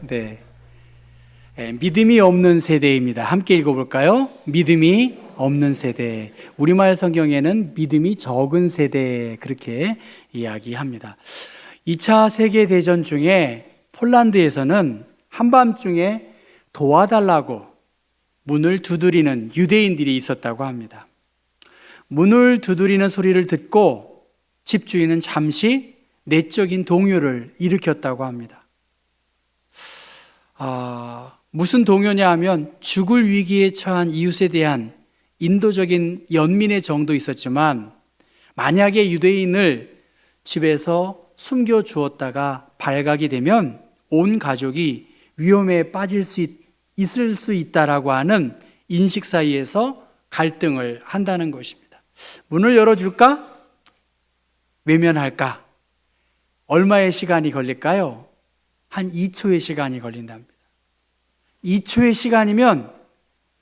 네. 믿음이 없는 세대입니다. 함께 읽어볼까요? 믿음이 없는 세대. 우리말 성경에는 믿음이 적은 세대 그렇게 이야기합니다. 2차 세계대전 중에 폴란드에서는 한밤중에 도와달라고 문을 두드리는 유대인들이 있었다고 합니다. 문을 두드리는 소리를 듣고 집주인은 잠시 내적인 동요를 일으켰다고 합니다. 무슨 동요냐 하면 죽을 위기에 처한 이웃에 대한 인도적인 연민의 정도 있었지만, 만약에 유대인을 집에서 숨겨 주었다가 발각이 되면 온 가족이 위험에 빠질 수 있을 수 있다라고 하는 인식 사이에서 갈등을 한다는 것입니다. 문을 열어줄까? 외면할까? 얼마의 시간이 걸릴까요? 한 2초의 시간이 걸린답니다. 2초의 시간이면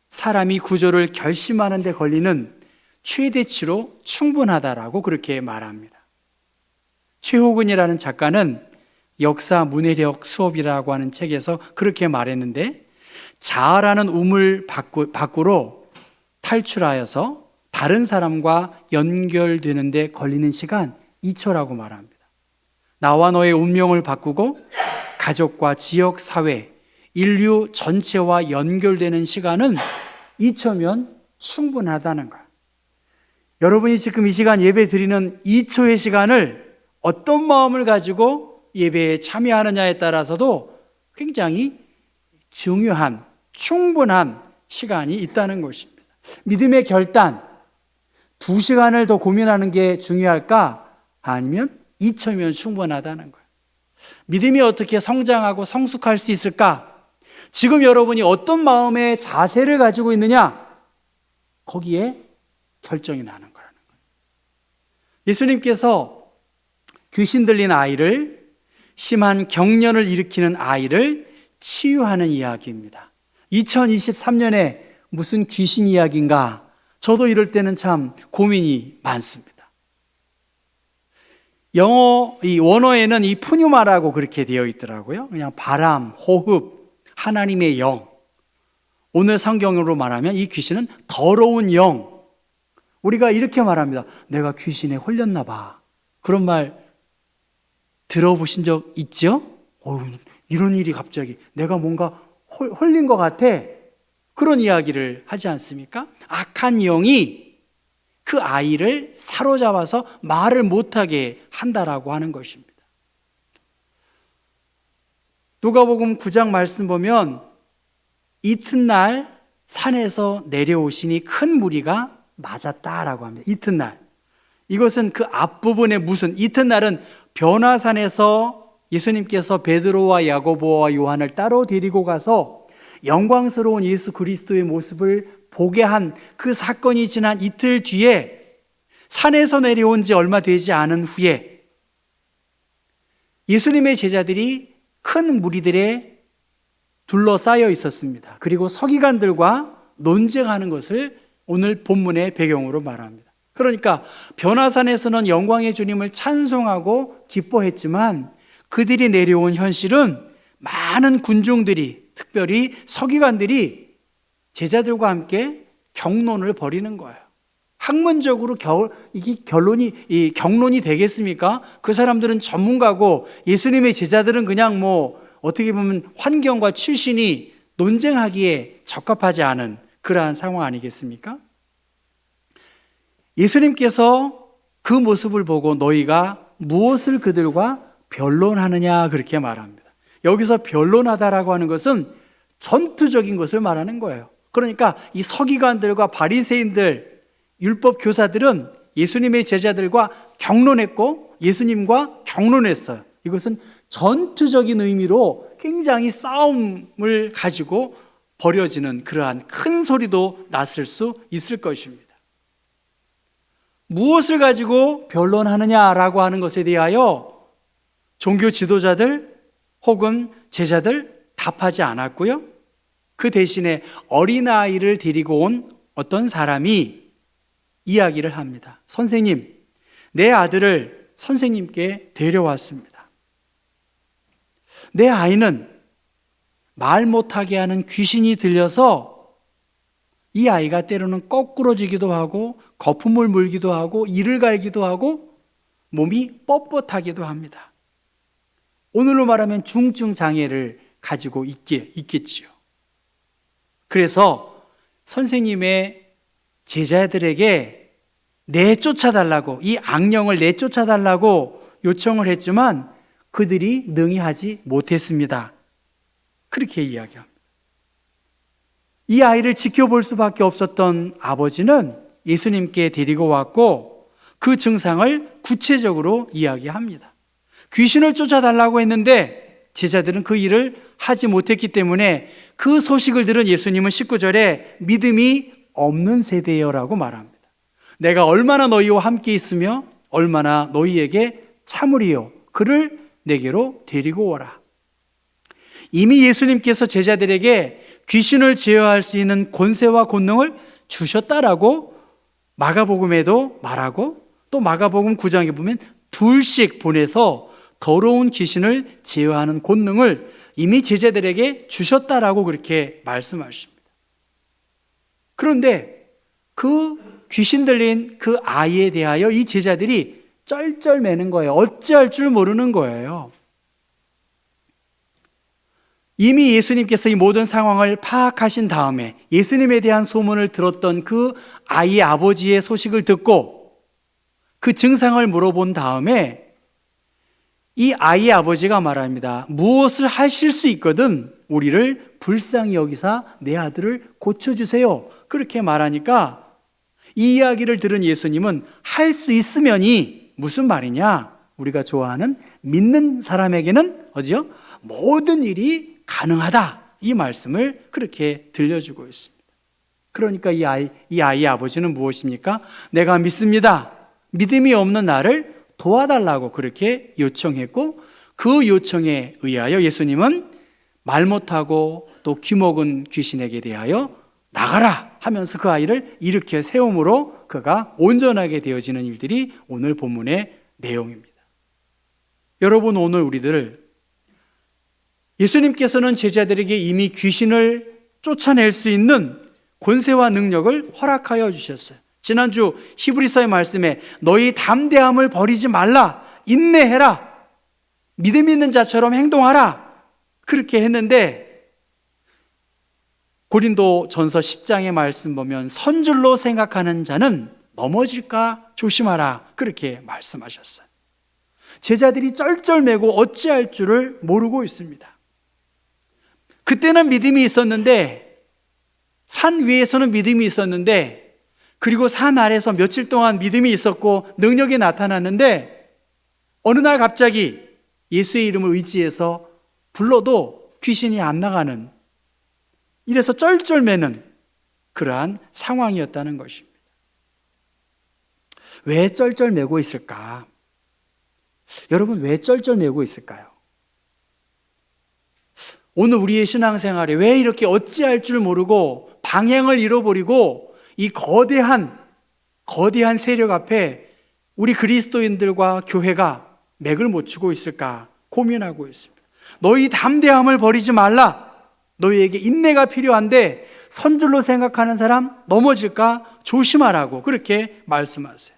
사람이 구조를 결심하는 데 걸리는 최대치로 충분하다라고 그렇게 말합니다. 최호근이라는 작가는 역사 문해력 수업이라고 하는 책에서 그렇게 말했는데, 자아라는 우물 밖으로 탈출하여서 다른 사람과 연결되는 데 걸리는 시간 2초라고 말합니다. 나와 너의 운명을 바꾸고 가족과 지역, 사회, 인류 전체와 연결되는 시간은 2초면 충분하다는 거예요. 여러분이 지금 이 시간 예배 드리는 2초의 시간을 어떤 마음을 가지고 예배에 참여하느냐에 따라서도 굉장히 중요한, 충분한 시간이 있다는 것입니다. 믿음의 결단, 2시간을 더 고민하는 게 중요할까? 아니면 2초면 충분하다는 거예요. 믿음이 어떻게 성장하고 성숙할 수 있을까? 지금 여러분이 어떤 마음의 자세를 가지고 있느냐? 거기에 결정이 나는 거라는 거예요. 예수님께서 귀신 들린 아이를, 심한 경련을 일으키는 아이를 치유하는 이야기입니다. 2023년에 무슨 귀신 이야기인가? 저도 이럴 때는 참 고민이 많습니다. 이 원어에는 이 푸뉴마라고 그렇게 되어 있더라고요. 그냥 바람, 호흡, 하나님의 영. 오늘 성경으로 말하면 이 귀신은 더러운 영. 우리가 이렇게 말합니다. 내가 귀신에 홀렸나 봐. 그런 말 들어보신 적 있죠? 이런 일이 갑자기 내가 뭔가 홀린 것 같아. 그런 이야기를 하지 않습니까? 악한 영이 그 아이를 사로잡아서 말을 못하게 한다라고 하는 것입니다. 누가복음 9장 말씀 보면 이튿날 산에서 내려오시니 큰 무리가 맞았다라고 합니다. 이튿날. 이것은 그 앞부분에 무슨 이튿날은 변화산에서 예수님께서 베드로와 야고보와 요한을 따로 데리고 가서 영광스러운 예수 그리스도의 모습을 보게 한 그 사건이 지난 이틀 뒤에, 산에서 내려온 지 얼마 되지 않은 후에 예수님의 제자들이 큰 무리들에 둘러싸여 있었습니다. 그리고 서기관들과 논쟁하는 것을 오늘 본문의 배경으로 말합니다. 그러니까 변화산에서는 영광의 주님을 찬송하고 기뻐했지만, 그들이 내려온 현실은 많은 군중들이, 특별히 서기관들이 제자들과 함께 경론을 벌이는 거예요. 학문적으로 이게 경론이 되겠습니까? 그 사람들은 전문가고 예수님의 제자들은 그냥 어떻게 보면 환경과 출신이 논쟁하기에 적합하지 않은 그러한 상황 아니겠습니까? 예수님께서 그 모습을 보고 너희가 무엇을 그들과 변론하느냐 그렇게 말합니다. 여기서 변론하다라고 하는 것은 전투적인 것을 말하는 거예요. 그러니까 이 서기관들과 바리새인들, 율법 교사들은 예수님의 제자들과 경론했고 예수님과 경론했어요. 이것은 전투적인 의미로 굉장히 싸움을 가지고 벌여지는 그러한 큰 소리도 났을 수 있을 것입니다. 무엇을 가지고 변론하느냐라고 하는 것에 대하여 종교 지도자들 혹은 제자들 답하지 않았고요. 그 대신에 어린아이를 데리고 온 어떤 사람이 이야기를 합니다. 선생님, 내 아들을 선생님께 데려왔습니다. 내 아이는 말 못하게 하는 귀신이 들려서 이 아이가 때로는 거꾸러지기도 하고 거품을 물기도 하고 이를 갈기도 하고 몸이 뻣뻣하기도 합니다. 오늘로 말하면 중증 장애를 가지고 있겠지요. 그래서 선생님의 제자들에게 내쫓아달라고, 이 악령을 내쫓아달라고 요청을 했지만 그들이 능히 하지 못했습니다. 그렇게 이야기합니다. 이 아이를 지켜볼 수밖에 없었던 아버지는 예수님께 데리고 왔고 그 증상을 구체적으로 이야기합니다. 귀신을 쫓아달라고 했는데 제자들은 그 일을 하지 못했기 때문에 그 소식을 들은 예수님은 19절에 믿음이 없는 세대여라고 말합니다. 내가 얼마나 너희와 함께 있으며 얼마나 너희에게 참으리요. 그를 내게로 데리고 오라. 이미 예수님께서 제자들에게 귀신을 제어할 수 있는 권세와 권능을 주셨다라고 마가복음에도 말하고 또 마가복음 9장에 보면 둘씩 보내서 더러운 귀신을 제어하는 권능을 이미 제자들에게 주셨다라고 그렇게 말씀하십니다. 그런데 그 귀신 들린 그 아이에 대하여 이 제자들이 쩔쩔매는 거예요. 어찌할 줄 모르는 거예요. 이미 예수님께서 이 모든 상황을 파악하신 다음에 예수님에 대한 소문을 들었던 그 아이의 아버지의 소식을 듣고 그 증상을 물어본 다음에 이 아이의 아버지가 말합니다. 무엇을 하실 수 있거든 우리를 불쌍히 여기사 내 아들을 고쳐주세요. 그렇게 말하니까 이 이야기를 들은 예수님은 할 수 있으면이 무슨 말이냐? 우리가 좋아하는 믿는 사람에게는 어디요? 모든 일이 가능하다. 이 말씀을 그렇게 들려주고 있습니다. 그러니까 이 아이의 아버지는 무엇입니까? 내가 믿습니다. 믿음이 없는 나를 도와달라고 그렇게 요청했고 그 요청에 의하여 예수님은 말 못하고 또 귀먹은 귀신에게 대하여 나가라 하면서 그 아이를 일으켜 세움으로 그가 온전하게 되어지는 일들이 오늘 본문의 내용입니다. 여러분, 오늘 우리들 예수님께서는 제자들에게 이미 귀신을 쫓아낼 수 있는 권세와 능력을 허락하여 주셨어요. 지난주 히브리서의 말씀에 너희 담대함을 버리지 말라, 인내해라, 믿음 있는 자처럼 행동하라 그렇게 했는데 고린도 전서 10장의 말씀 보면 선줄로 생각하는 자는 넘어질까 조심하라 그렇게 말씀하셨어요. 제자들이 쩔쩔매고 어찌할 줄을 모르고 있습니다. 그때는 믿음이 있었는데, 산 위에서는 믿음이 있었는데, 그리고 산 아래에서 며칠 동안 믿음이 있었고 능력이 나타났는데 어느 날 갑자기 예수의 이름을 의지해서 불러도 귀신이 안 나가는, 이래서 쩔쩔매는 그러한 상황이었다는 것입니다. 왜 쩔쩔매고 있을까? 여러분, 왜 쩔쩔매고 있을까요? 오늘 우리의 신앙생활에 왜 이렇게 어찌할 줄 모르고 방향을 잃어버리고 이 거대한 세력 앞에 우리 그리스도인들과 교회가 맥을 못 추고 있을까 고민하고 있습니다. 너희 담대함을 버리지 말라. 너희에게 인내가 필요한데 선줄로 생각하는 사람 넘어질까 조심하라고 그렇게 말씀하세요.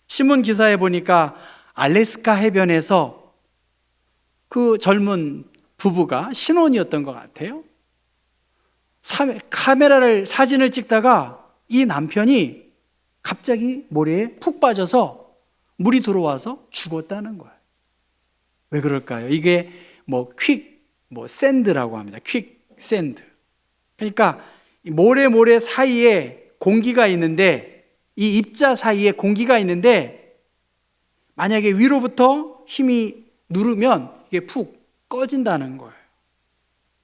신문 기사에 보니까 알래스카 해변에서 그 젊은 부부가 신혼이었던 것 같아요. 사진을 찍다가 이 남편이 갑자기 모래에 푹 빠져서 물이 들어와서 죽었다는 거예요. 왜 그럴까요? 이게 샌드라고 합니다. 퀵 샌드. 그러니까 모래 사이에 공기가 있는데, 이 입자 사이에 공기가 있는데 만약에 위로부터 힘이 누르면 이게 푹 꺼진다는 거예요.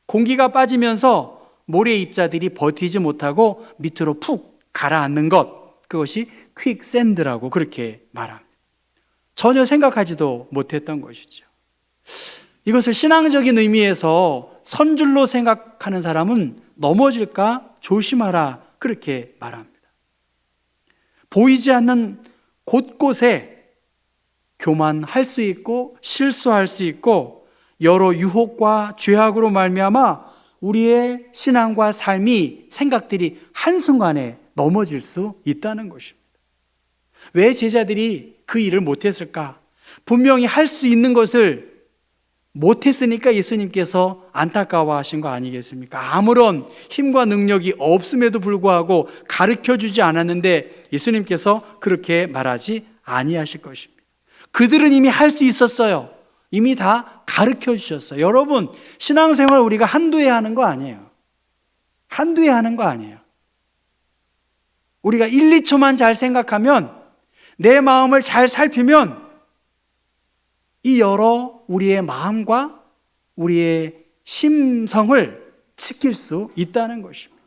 공기가 빠지면서 모래 입자들이 버티지 못하고 밑으로 푹 가라앉는 것, 그것이 퀵샌드라고 그렇게 말합니다. 전혀 생각하지도 못했던 것이죠. 이것을 신앙적인 의미에서 선줄로 생각하는 사람은 넘어질까 조심하라 그렇게 말합니다. 보이지 않는 곳곳에 교만할 수 있고 실수할 수 있고 여러 유혹과 죄악으로 말미암아 우리의 신앙과 삶이, 생각들이 한순간에 넘어질 수 있다는 것입니다. 왜 제자들이 그 일을 못했을까? 분명히 할 수 있는 것을 못했으니까 예수님께서 안타까워하신 거 아니겠습니까? 아무런 힘과 능력이 없음에도 불구하고 가르쳐주지 않았는데 예수님께서 그렇게 말하지 아니하실 것입니다. 그들은 이미 할 수 있었어요. 이미 다 가르쳐 주셨어요. 여러분, 신앙생활 우리가 한두 해 하는 거 아니에요. 한두 해 하는 거 아니에요. 우리가 1, 2초만 잘 생각하면, 내 마음을 잘 살피면 이 여러 우리의 마음과 우리의 심성을 지킬 수 있다는 것입니다.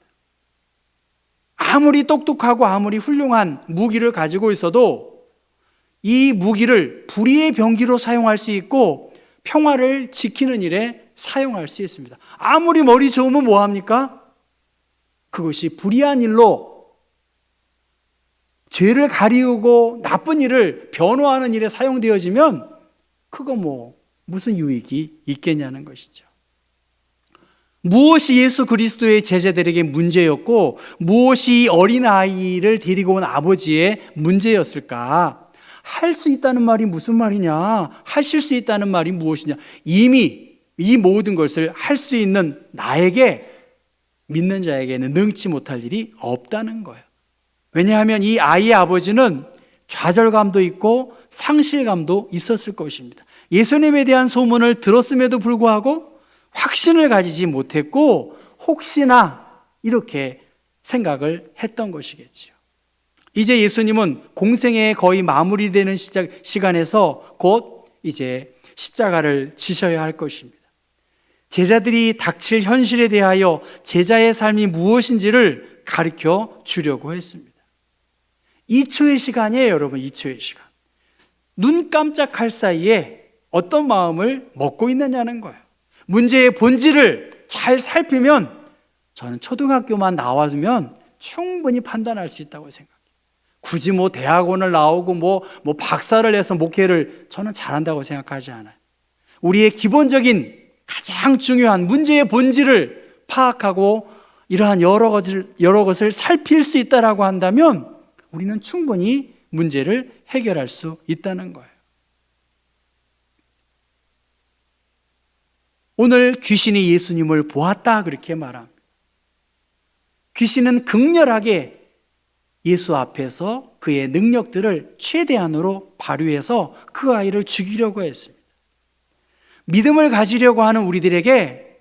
아무리 똑똑하고 아무리 훌륭한 무기를 가지고 있어도 이 무기를 불의의 병기로 사용할 수 있고 평화를 지키는 일에 사용할 수 있습니다. 아무리 머리 좋으면 뭐합니까? 그것이 불의한 일로, 죄를 가리우고 나쁜 일을 변호하는 일에 사용되어지면 그거 무슨 유익이 있겠냐는 것이죠. 무엇이 예수 그리스도의 제자들에게 문제였고 무엇이 어린아이를 데리고 온 아버지의 문제였을까? 할 수 있다는 말이 무슨 말이냐? 하실 수 있다는 말이 무엇이냐? 이미 이 모든 것을 할 수 있는 나에게, 믿는 자에게는 능치 못할 일이 없다는 거예요. 왜냐하면 이 아이의 아버지는 좌절감도 있고 상실감도 있었을 것입니다. 예수님에 대한 소문을 들었음에도 불구하고 확신을 가지지 못했고 혹시나 이렇게 생각을 했던 것이겠지요. 이제 예수님은 공생의 거의 마무리되는 시간에서 곧 이제 십자가를 지셔야 할 것입니다. 제자들이 닥칠 현실에 대하여 제자의 삶이 무엇인지를 가르쳐 주려고 했습니다. 2초의 시간이에요, 여러분. 2초의 시간. 눈 깜짝할 사이에 어떤 마음을 먹고 있느냐는 거예요. 문제의 본질을 잘 살피면 저는 초등학교만 나와주면 충분히 판단할 수 있다고 생각해요. 굳이 대학원을 나오고 박사를 해서 목회를 저는 잘한다고 생각하지 않아요. 우리의 기본적인 가장 중요한 문제의 본질을 파악하고 이러한 여러 것을 살필 수 있다라고 한다면 우리는 충분히 문제를 해결할 수 있다는 거예요. 오늘 귀신이 예수님을 보았다 그렇게 말합니다. 귀신은 극렬하게 예수 앞에서 그의 능력들을 최대한으로 발휘해서 그 아이를 죽이려고 했습니다. 믿음을 가지려고 하는 우리들에게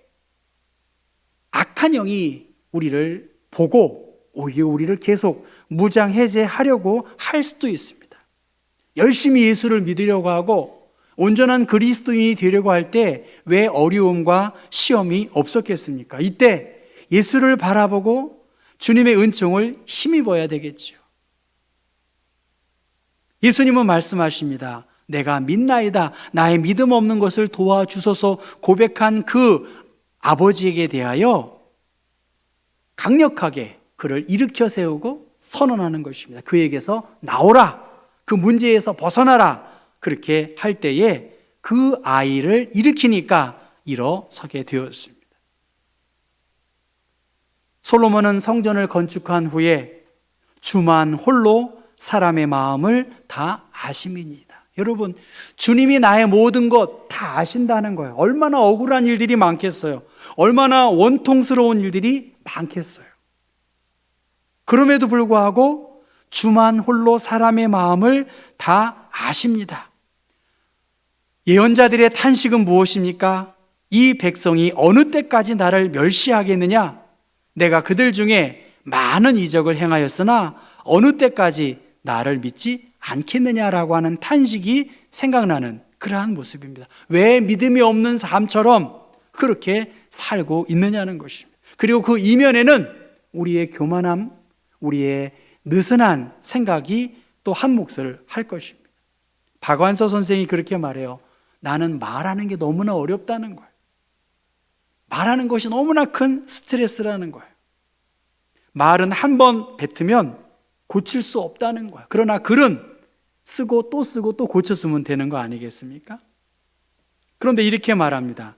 악한 영이 우리를 보고 오히려 우리를 계속 무장해제하려고 할 수도 있습니다. 열심히 예수를 믿으려고 하고 온전한 그리스도인이 되려고 할 때 왜 어려움과 시험이 없었겠습니까? 이때 예수를 바라보고 주님의 은총을 힘입어야 되겠죠. 예수님은 말씀하십니다. 내가 믿나이다. 나의 믿음 없는 것을 도와주소서 고백한 그 아버지에게 대하여 강력하게 그를 일으켜 세우고 선언하는 것입니다. 그에게서 나오라. 그 문제에서 벗어나라. 그렇게 할 때에 그 아이를 일으키니까 일어서게 되었습니다. 솔로몬은 성전을 건축한 후에 주만 홀로 사람의 마음을 다 아심이니이다. 여러분, 주님이 나의 모든 것 다 아신다는 거예요. 얼마나 억울한 일들이 많겠어요. 얼마나 원통스러운 일들이 많겠어요. 그럼에도 불구하고 주만 홀로 사람의 마음을 다 아십니다. 예언자들의 탄식은 무엇입니까? 이 백성이 어느 때까지 나를 멸시하겠느냐? 내가 그들 중에 많은 이적을 행하였으나 어느 때까지 나를 믿지 않겠느냐라고 하는 탄식이 생각나는 그러한 모습입니다. 왜 믿음이 없는 삶처럼 그렇게 살고 있느냐는 것입니다. 그리고 그 이면에는 우리의 교만함, 우리의 느슨한 생각이 또 한 몫을 할 것입니다. 박완서 선생이 그렇게 말해요. 나는 말하는 게 너무나 어렵다는 거예요. 말하는 것이 너무나 큰 스트레스라는 거예요. 말은 한 번 뱉으면 고칠 수 없다는 거예요. 그러나 글은 쓰고 또 고쳐 쓰면 되는 거 아니겠습니까? 그런데 이렇게 말합니다.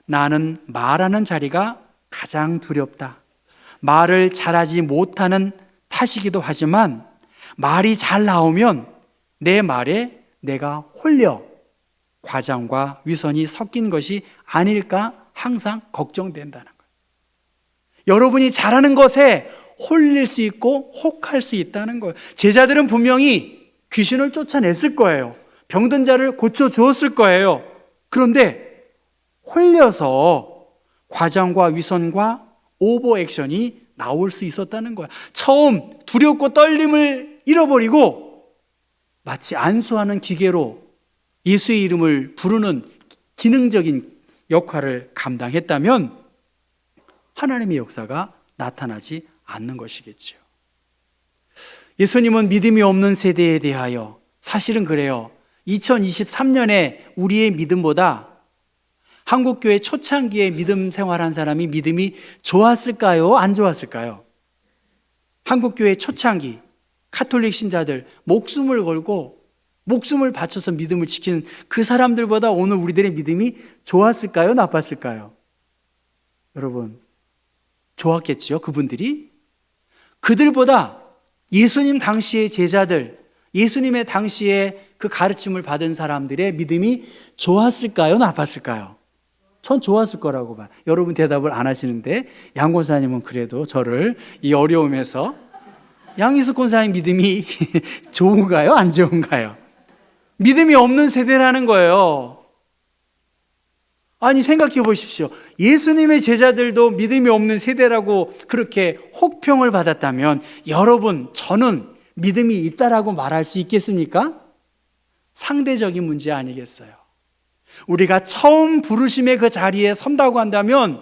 나는 말하는 자리가 가장 두렵다. 말을 잘하지 못하는 탓이기도 하지만 말이 잘 나오면 내 말에 내가 홀려 과장과 위선이 섞인 것이 아닐까 항상 걱정된다는 거예요. 여러분이 잘하는 것에 홀릴 수 있고 혹할 수 있다는 거예요. 제자들은 분명히 귀신을 쫓아냈을 거예요. 병든 자를 고쳐주었을 거예요. 그런데 홀려서 과장과 위선과 오버 액션이 나올 수 있었다는 거야. 처음 두렵고 떨림을 잃어버리고 마치 안수하는 기계로 예수의 이름을 부르는 기능적인 역할을 감당했다면 하나님의 역사가 나타나지 않는 것이겠죠. 예수님은 믿음이 없는 세대에 대하여 사실은 그래요. 2023년에 우리의 믿음보다 한국교회 초창기에 믿음 생활한 사람이 믿음이 좋았을까요? 안 좋았을까요? 한국교회 초창기 카톨릭 신자들 목숨을 걸고 목숨을 바쳐서 믿음을 지키는 그 사람들보다 오늘 우리들의 믿음이 좋았을까요? 나빴을까요? 여러분, 좋았겠지요, 그분들이? 그들보다 예수님 당시의 제자들, 예수님의 당시에 그 가르침을 받은 사람들의 믿음이 좋았을까요? 나빴을까요? 전 좋았을 거라고 봐요. 여러분 대답을 안 하시는데 양 권사님은 그래도 저를 이 어려움에서 양희숙 권사님 믿음이 좋은가요? 안 좋은가요? 믿음이 없는 세대라는 거예요. 아니 생각해 보십시오. 예수님의 제자들도 믿음이 없는 세대라고 그렇게 혹평을 받았다면 여러분, 저는 믿음이 있다라고 말할 수 있겠습니까? 상대적인 문제 아니겠어요? 우리가 처음 부르심의 그 자리에 선다고 한다면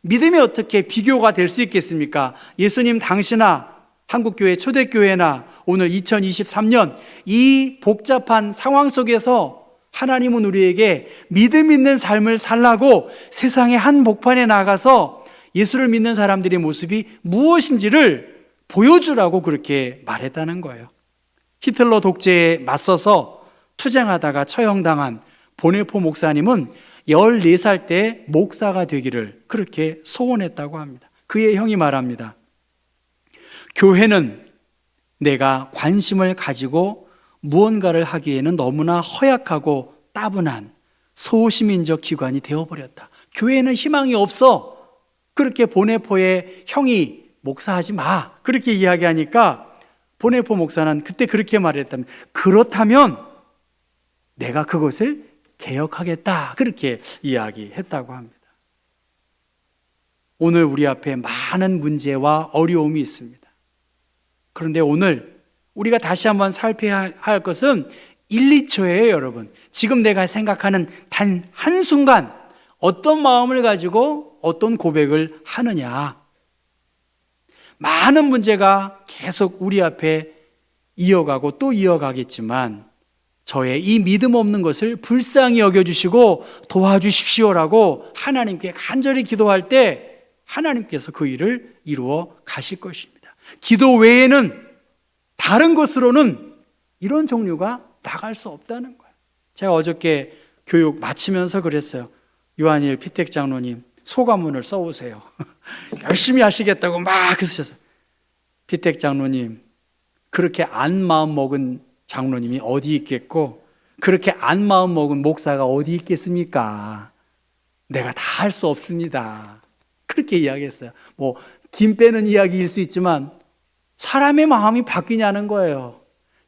믿음이 어떻게 비교가 될 수 있겠습니까? 예수님 당시나 한국교회 초대교회나 오늘 2023년 이 복잡한 상황 속에서 하나님은 우리에게 믿음 있는 삶을 살라고 세상의 한 복판에 나가서 예수를 믿는 사람들의 모습이 무엇인지를 보여주라고 그렇게 말했다는 거예요. 히틀러 독재에 맞서서 투쟁하다가 처형당한 보네포 목사님은 14살 때 목사가 되기를 그렇게 소원했다고 합니다. 그의 형이 말합니다. 교회는 내가 관심을 가지고 무언가를 하기에는 너무나 허약하고 따분한 소시민적 기관이 되어버렸다. 교회는 희망이 없어. 그렇게 보네포의 형이 목사하지 마. 그렇게 이야기하니까 보네포 목사는 그때 그렇게 말했다면 그렇다면 내가 그것을 개혁하겠다. 그렇게 이야기했다고 합니다. 오늘 우리 앞에 많은 문제와 어려움이 있습니다. 그런데 오늘 우리가 다시 한번 살펴야 할 것은 1, 2초예요, 여러분. 지금 내가 생각하는 단 한순간 어떤 마음을 가지고 어떤 고백을 하느냐. 많은 문제가 계속 우리 앞에 이어가고 또 이어가겠지만 저의 이 믿음 없는 것을 불쌍히 여겨주시고 도와주십시오라고 하나님께 간절히 기도할 때 하나님께서 그 일을 이루어 가실 것입니다. 기도 외에는 다른 것으로는 이런 종류가 나갈 수 없다는 거예요. 제가 어저께 교육 마치면서 그랬어요. 요한일 피택 장로님 소감문을 써오세요. 열심히 하시겠다고 막 쓰셔서 피택 장로님 그렇게 안 마음 먹은 장로님이 어디 있겠고 그렇게 안 마음 먹은 목사가 어디 있겠습니까? 내가 다 할 수 없습니다. 그렇게 이야기했어요. 뭐 김 빼는 이야기일 수 있지만 사람의 마음이 바뀌냐는 거예요.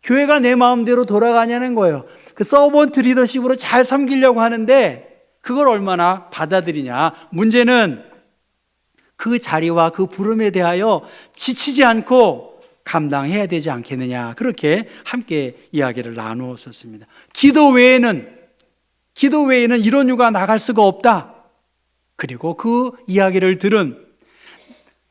교회가 내 마음대로 돌아가냐는 거예요. 그 서번트 리더십으로 잘 섬기려고 하는데 그걸 얼마나 받아들이냐. 문제는 그 자리와 그 부름에 대하여 지치지 않고 감당해야 되지 않겠느냐. 그렇게 함께 이야기를 나누었었습니다. 기도 외에는 이런 유가 나갈 수가 없다. 그리고 그 이야기를 들은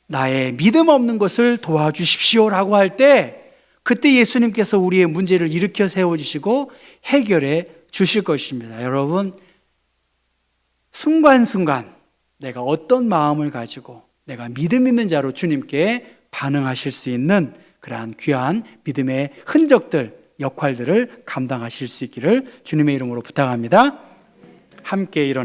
나의 믿음 없는 것을 도와주십시오라고 할 때 그때 예수님께서 우리의 문제를 일으켜 세워주시고 해결해 주실 것입니다. 여러분, 순간순간 내가 어떤 마음을 가지고 내가 믿음 있는 자로 주님께 반응하실 수 있는 그러한 귀한 믿음의 흔적들, 역할들을 감당하실 수 있기를 주님의 이름으로 부탁합니다. 함께 일어나